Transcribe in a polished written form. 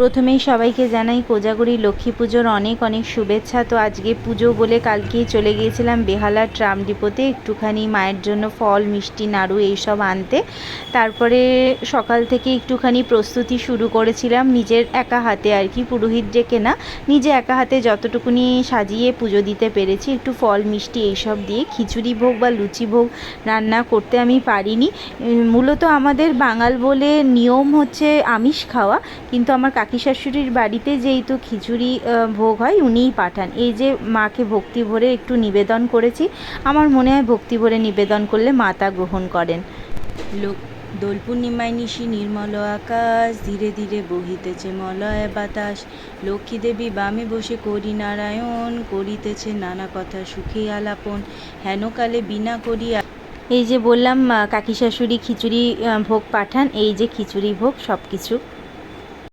প্রথমেই সবাইকে জানাই কোজাগরি লক্ষ্মী পুজোর অনেক অনেক শুভেচ্ছা। তো আজকে পুজো বলে কালকেই চলে গিয়েছিলাম বেহালার ট্রাম ডিপোতে একটুখানি মায়ের জন্য ফল মিষ্টি নাড়ু এইসব আনতে। তারপরে সকাল থেকে একটুখানি প্রস্তুতি শুরু করেছিলাম নিজের একা হাতে আর কি, পুরোহিত ডেকে না, নিজে একা হাতে যতটুকুনি সাজিয়ে পুজো দিতে পেরেছি। একটু ফল মিষ্টি এইসব দিয়ে খিচুড়ি ভোগ বা লুচি ভোগ রান্না করতে আমি পারিনি। মূলত আমাদের বাঙাল বলে নিয়ম হচ্ছে আমিষ খাওয়া, কিন্তু আমার কাকি শাশুড়ির বাড়িতে যেহেতু খিচুড়ি ভোগ হয় উনিই পাঠান। এই যে মাকে ভক্তি ভরে একটু নিবেদন করেছি, আমার মনে হয় ভক্তি ভরে নিবেদন করলে মা তা গ্রহণ করেন। দোল পূর্ণিমায় নিশি নির্মল আকাশ, ধীরে ধীরে বহিতেছে মলয় বাতাস, লক্ষ্মী দেবী বামে বসে করি নারায়ণ, করিতেছে নানা কথা সুখে আলাপন, হেনকালে বিনা করিয়া। এই যে বললাম কাকি শাশুড়ি খিচুড়ি ভোগ পাঠান, এই যে খিচুড়ি ভোগ সব কিছু